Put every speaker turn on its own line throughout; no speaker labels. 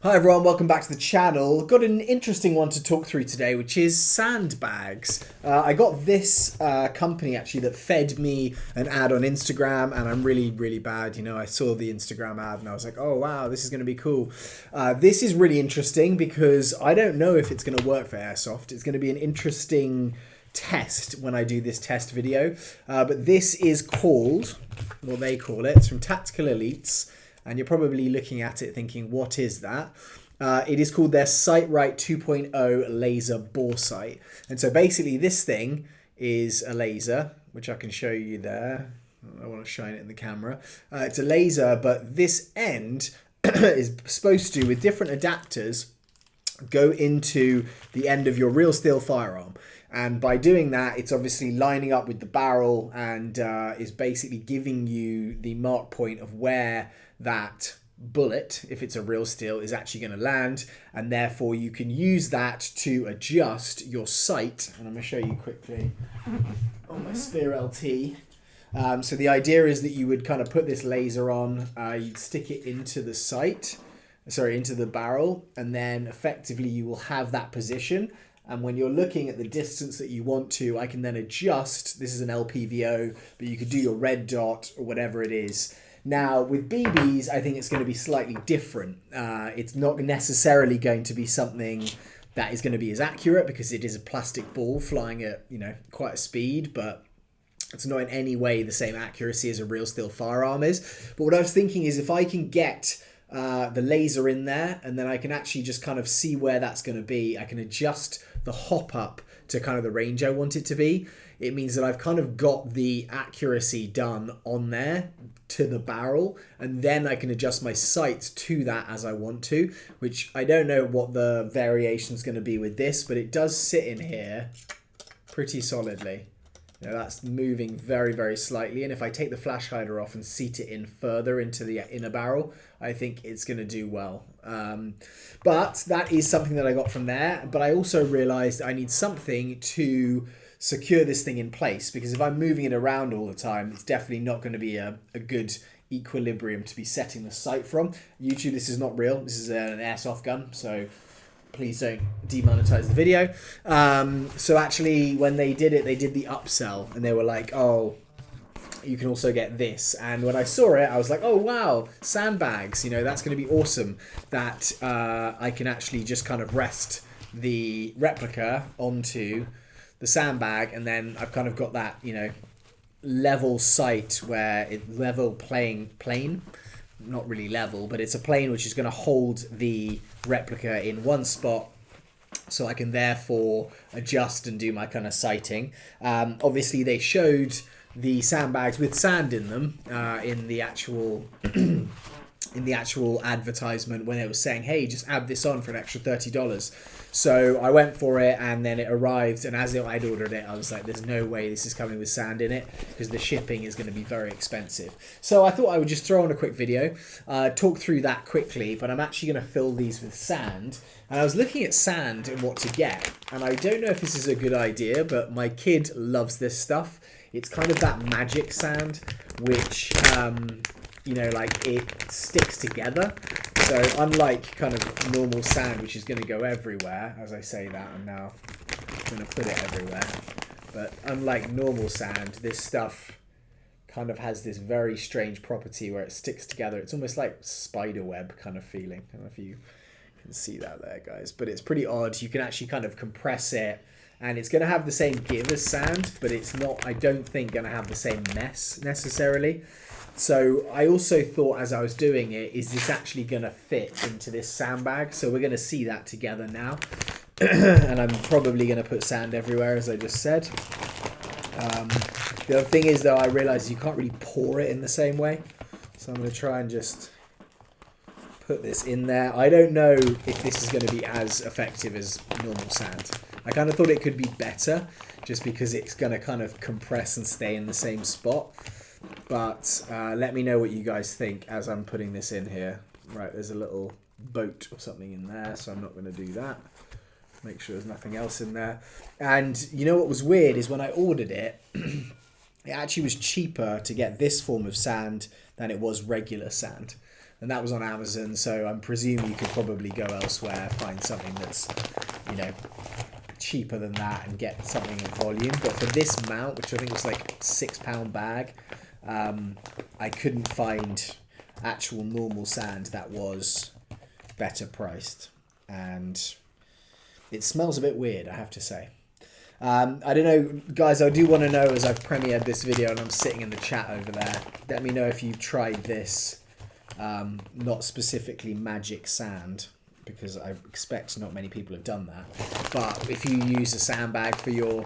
Hi everyone, welcome back to the channel. Got an interesting one to talk through today, which is sandbags. I got this company actually that fed me an ad on Instagram, and I'm really bad. You know, I saw the Instagram ad and I was like, oh wow, this is going to be cool. This is really interesting because I don't know if it's going to work for Airsoft. It's going to be an interesting test when I do this test video. But this is called, what they call it, it's from Tactical Elites. And you're probably looking at it thinking, what is that? It is called their Sight Right 2.0 laser bore sight. And so basically this thing is a laser, which I can show you there. I want to shine it in the camera. It's a laser, but this end is supposed to, with different adapters, go into the end of your real steel firearm. And by doing that, it's obviously lining up with the barrel and is basically giving you the mark point of where that bullet, if it's a real steel, is actually going to land. And therefore you can use that to adjust your sight. And I'm going to show you quickly on my Spear LT. So the idea is that you would kind of put this laser on, you'd stick it into the sight, into the barrel, and then effectively you will have that position. And when you're looking at the distance that you want to, I can then adjust. This is an LPVO, but you could do your red dot or whatever it is. Now, with BBs, I think it's going to be slightly different. It's not necessarily going to be something that is going to be as accurate because it is a plastic ball flying at, quite a speed, but it's not in any way the same accuracy as a real steel firearm is. But what I was thinking is if I can get the laser in there and then I can actually just kind of see where that's going to be, I can adjust the hop up to kind of the range I want it to be. It means that I've kind of got the accuracy done on there to the barrel, and then I can adjust my sights to that as I want to, which I don't know what the variation is going to be with this, but it does sit in here pretty solidly. That's moving very slightly, and if I take the flash hider off and seat it in further into the inner barrel, I think it's going to do well. But that is something that I got from there. But I also realized I need something to secure this thing in place, because if I'm moving it around all the time, it's definitely not going to be a good equilibrium to be setting the sight from. YouTube, this is not real. This is an airsoft gun, so please don't demonetize the video. So actually, when they did it, they did the upsell, and they were like, oh, you can also get this. And when I saw it, I was like, oh wow, sandbags, that's going to be awesome, that I can actually just kind of rest the replica onto the sandbag, and then I've kind of got that, level sight where it level plane, not really level, but it's a plane which is going to hold the replica in one spot, so I can therefore adjust and do my kind of sighting. Obviously they showed the sandbags with sand in them in the actual advertisement when it was saying, hey, just add this on for an extra $30. So I went for it, and then it arrived, and as I'd ordered it, I was like, there's no way this is coming with sand in it, because the shipping is going to be very expensive. So I thought I would just throw on a quick video, talk through that quickly, but I'm actually going to fill these with sand. And I was looking at sand and what to get, and I don't know if this is a good idea, but my kid loves this stuff. It's kind of that magic sand, which, like it sticks together. So unlike kind of normal sand, which is going to go everywhere, as I say that, I'm now going to put it everywhere. But unlike normal sand, this stuff kind of has this very strange property where it sticks together. It's almost like spider web kind of feeling. I don't know if you can see that there, guys, but it's pretty odd. You can actually kind of compress it, and it's going to have the same give as sand, but it's not, I don't think, going to have the same mess necessarily. So I also thought, as I was doing it, is this actually going to fit into this sandbag? So we're going to see that together now. And I'm probably going to put sand everywhere, as I just said. The other thing is, though, I realized you can't really pour it in the same way. So I'm going to try and just put this in there. I don't know if this is going to be as effective as normal sand. I kind of thought it could be better, just because it's going to kind of compress and stay in the same spot. But let me know what you guys think as I'm putting this in here. Right, there's a little boat or something in there, so I'm not going to do that. Make sure there's nothing else in there. And you know what was weird is when I ordered it, it actually was cheaper to get this form of sand than it was regular sand. and that was on Amazon, so I'm presuming you could probably go elsewhere, find something that's, you know, cheaper than that and get something in volume. But for this mount, which I think was like £6 bag, I couldn't find actual normal sand that was better priced, and it smells a bit weird, I have to say. I don't know, guys, I do want to know, as I've premiered this video and I'm sitting in the chat over there, let me know if you've tried this, not specifically magic sand, because I expect not many people have done that. But if you use a sandbag for your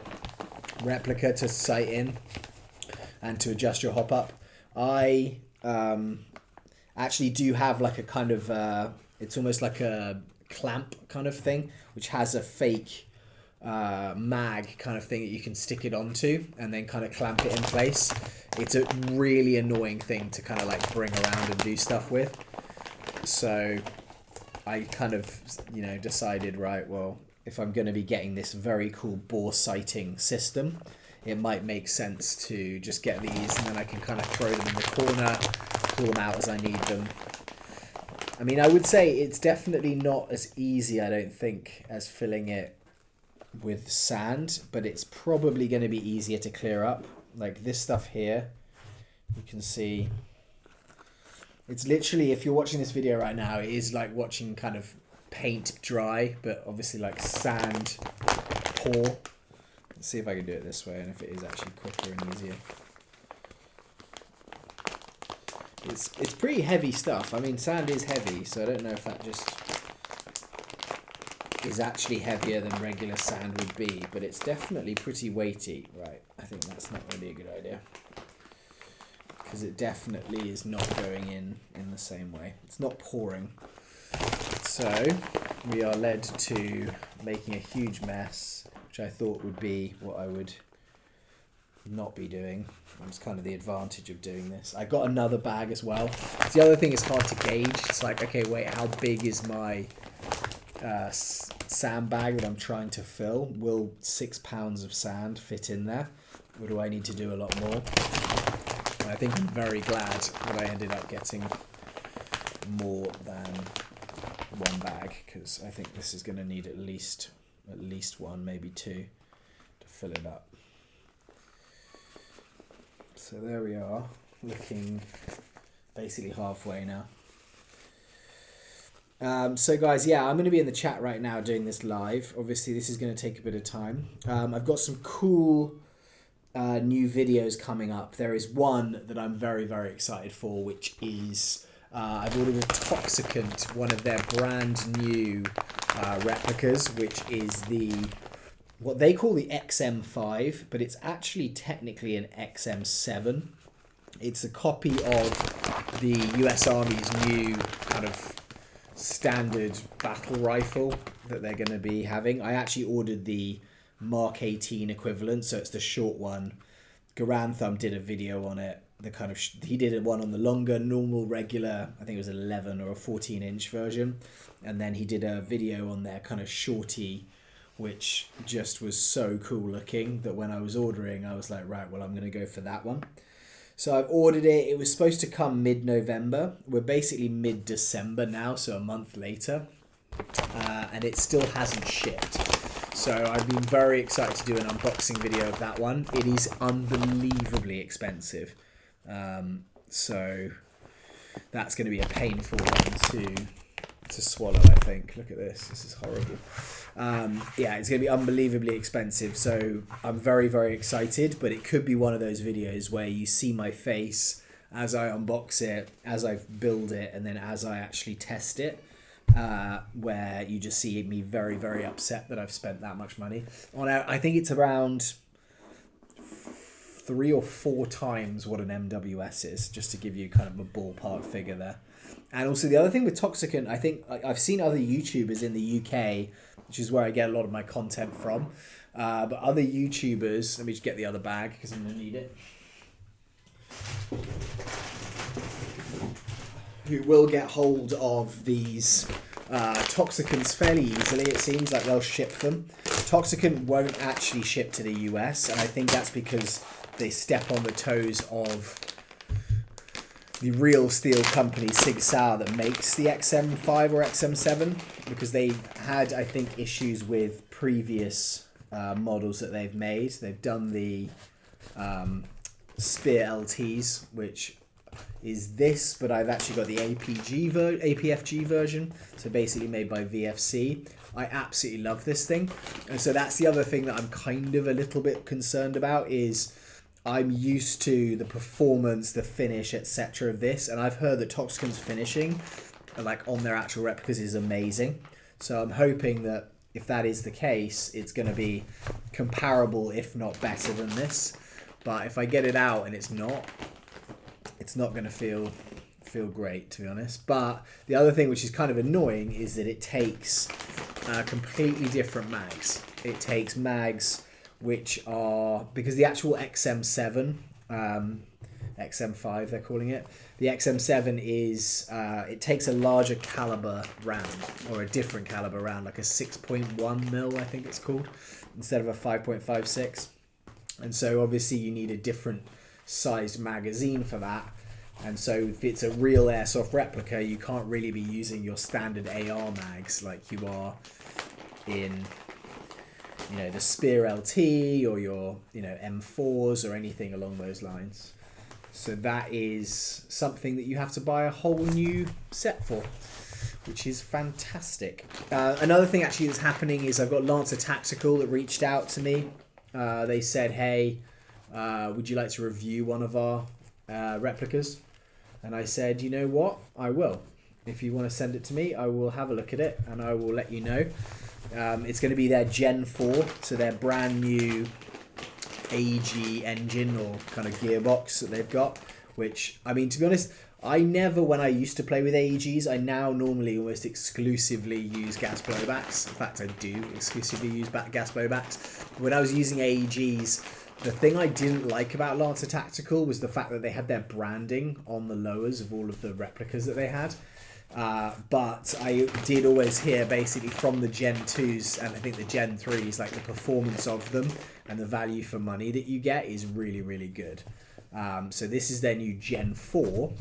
replica to sight in and to adjust your hop up, I actually do have like a kind of, it's almost like a clamp kind of thing, which has a fake mag kind of thing that you can stick it onto and then kind of clamp it in place. It's a really annoying thing to kind of like bring around and do stuff with. So I kind of, you know, decided, right, well, if I'm going to be getting this very cool bore sighting system, it might make sense to just get these, and then I can kind of throw them in the corner, pull them out as I need them. I mean, I would say it's definitely not as easy, I don't think, as filling it with sand, but it's probably going to be easier to clear up. Like this stuff here, you can see, it's literally, if you're watching this video right now, it is like watching kind of paint dry, but obviously like sand pour. Let's see if I can do it this way and if it is actually quicker and easier. It's pretty heavy stuff. I mean, sand is heavy, so I don't know if that just is actually heavier than regular sand would be, but it's definitely pretty weighty. Right, I think that's not really a good idea, because it definitely is not going in the same way. It's not pouring. So we are led to making a huge mess, which I thought would be what I would not be doing. That's kind of the advantage of doing this. I got another bag as well. The other thing is hard to gauge. It's like, okay, wait, how big is my sandbag that I'm trying to fill? Will 6 pounds of sand fit in there, or do I need to do a lot more? And I think I'm very glad that I ended up getting more than one bag, because I think this is going to need at least one, maybe two, to fill it up. So there we are, looking basically halfway now. So guys, yeah, I'm going to be in the chat right now doing this live. Obviously, this is going to take a bit of time. I've got some cool new videos coming up. There is one that I'm very, very excited for, which is I've ordered a Toxicant, one of their brand new replicas, which is what they call the XM5, but it's actually technically an XM7. It's a copy of the US Army's new kind of standard battle rifle that they're going to be having. I actually ordered the Mark 18 equivalent, so it's the short one. Garantham did a video on it. The kind of he did one on the longer, normal, regular, I think it was an 11 or a 14-inch version, and then he did a video on their kind of shorty, which just was so cool looking that when I was ordering, I was like, right, well, I'm going to go for that one. So I've ordered it. It was supposed to come mid-November. We're basically mid-December now, so a month later, and it still hasn't shipped. So I've been very excited to do an unboxing video of that one. It is unbelievably expensive. So that's going to be a painful one to swallow, I think. Look at this. This is horrible. Yeah, it's going to be unbelievably expensive. So I'm very, very excited, but it could be one of those videos where you see my face as I unbox it, as I build it, and then as I actually test it, where you just see me very, very upset that I've spent that much money on it. I think it's around 3 or 4 times what an MWS is, just to give you kind of a ballpark figure there. And also the other thing with Toxicant, I think I've seen other YouTubers in the UK, which is where I get a lot of my content from, but other YouTubers, let me just get the other bag because I'm going to need it, who will get hold of these Toxicants fairly easily. It seems like they'll ship them. Toxicant won't actually ship to the US, and I think that's because they step on the toes of the real steel company Sig Sauer that makes the XM5 or XM7, because they've had, I think, issues with previous models that they've made. They've done the Spear LTs, which is this, but I've actually got the APFG version, so basically made by VFC. I absolutely love this thing, and so that's the other thing that I'm kind of a little bit concerned about, is I'm used to the performance, the finish, etc. of this, and I've heard that Toxican's finishing, like on their actual replicas, is amazing. So I'm hoping that if that is the case, it's going to be comparable, if not better than this. But if I get it out and it's not going to feel great, to be honest. But the other thing which is kind of annoying is that it takes completely different mags. It takes mags which are, because the actual XM7, XM5 they're calling it, the XM7 is, it takes a larger caliber round, or a different caliber round, like a 6.1 mil, I think it's called, instead of a 5.56. And so obviously you need a different sized magazine for that. And so if it's a real Airsoft replica, you can't really be using your standard AR mags like you are in, you know, the Spear LT or your, you know, M4s or anything along those lines. So that is something that you have to buy a whole new set for, which is fantastic. Another thing actually that's happening is I've got Lancer Tactical that reached out to me. They said, hey, would you like to review one of our replicas? And I said, you know what, I will. If you want to send it to me, I will have a look at it and I will let you know. It's going to be their Gen 4, so their brand new AG engine or kind of gearbox that they've got, which, I mean, to be honest, I never, when I used to play with AEGs, I now normally almost exclusively use gas blowbacks. In fact, I do exclusively use gas blowbacks. When I was using AEGs, the thing I didn't like about Lancer Tactical was the fact that they had their branding on the lowers of all of the replicas that they had. But I did always hear basically from the Gen 2s and I think the Gen 3s, like the performance of them and the value for money that you get is really, really good. So this is their new Gen 4.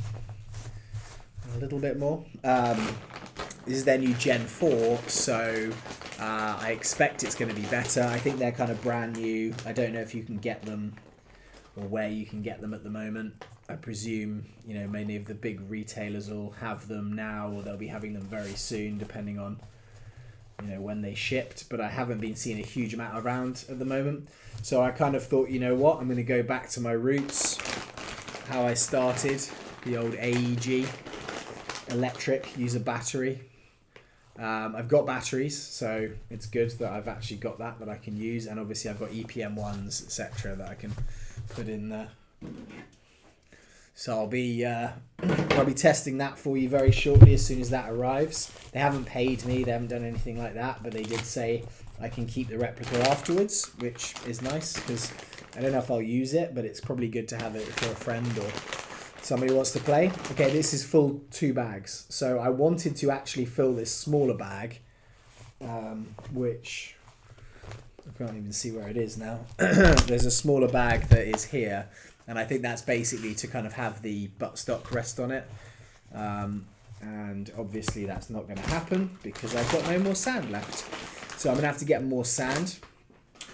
A little bit more. This is their new Gen 4, so I expect it's going to be better. I think they're kind of brand new. I don't know if you can get them or where you can get them at the moment. I presume, you know, many of the big retailers will have them now, or they'll be having them very soon, depending on, you know, when they shipped. But I haven't been seeing a huge amount around at the moment. So I kind of thought, you know what, I'm going to go back to my roots, how I started, the old AEG, electric, use a battery. I've got batteries, so it's good that I've actually got that I can use, and obviously I've got EPM ones, etc. that I can put in there. So I'll be testing that for you very shortly as soon as that arrives. They haven't paid me, they haven't done anything like that, but they did say I can keep the replica afterwards, which is nice because I don't know if I'll use it, but it's probably good to have it for a friend or somebody who wants to play. Okay, this is full 2 bags. So I wanted to actually fill this smaller bag, which I can't even see where it is now. There's a smaller bag that is here, and I think that's basically to kind of have the buttstock rest on it. And obviously that's not going to happen because I've got no more sand left. So I'm going to have to get more sand.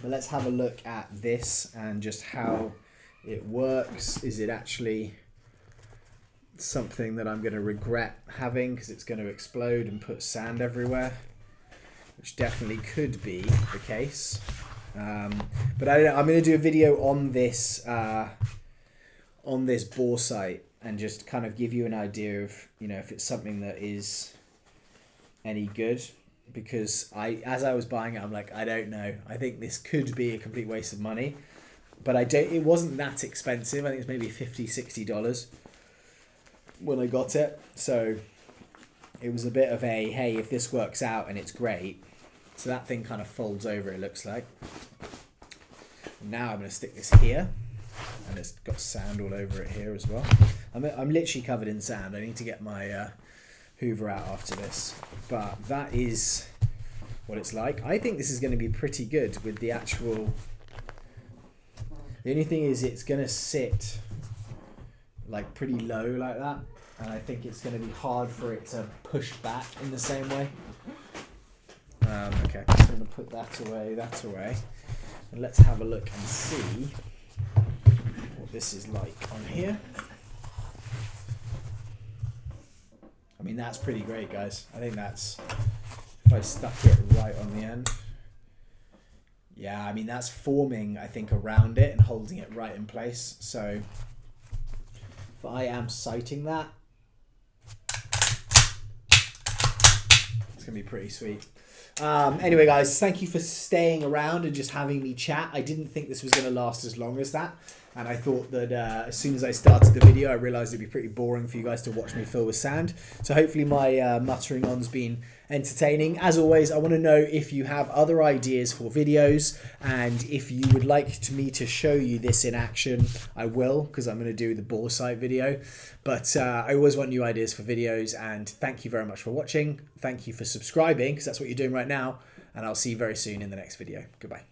But let's have a look at this and just how it works. Is it actually something that I'm going to regret having because it's going to explode and put sand everywhere, which definitely could be the case. But I don't know, I'm going to do a video on this bore site and just kind of give you an idea of, you know, if it's something that is any good, because as I was buying it, I'm like, I don't know, I think this could be a complete waste of money, but it wasn't that expensive. I think it's maybe $50-$60 when I got it, so it was a bit of a, hey, if this works out and it's great. So that thing kind of folds over, it looks like. Now I'm going to stick this here, and it's got sand all over it here as well. I'm literally covered in sand. I need to get my Hoover out after this, but that is what it's like. I think this is going to be pretty good with the actual. The only thing is it's going to sit like pretty low like that, and I think it's going to be hard for it to push back in the same way. Okay, I'm going to put that away, and let's have a look and see what this is like on here. I mean, that's pretty great, guys. I think that's, if I stuck it right on the end. Yeah, I mean, that's forming, I think, around it and holding it right in place. So if I am sighting that, it's going to be pretty sweet. Anyway, guys, thank you for staying around and just having me chat. I didn't think this was going to last as long as that. And I thought that as soon as I started the video, I realised it'd be pretty boring for you guys to watch me fill with sand. So hopefully my muttering on's been entertaining. As always, I want to know if you have other ideas for videos, and if you would like me to show you this in action, I will, because I'm going to do the bore sight video. But I always want new ideas for videos, and thank you very much for watching. Thank you for subscribing, because that's what you're doing right now. And I'll see you very soon in the next video. Goodbye.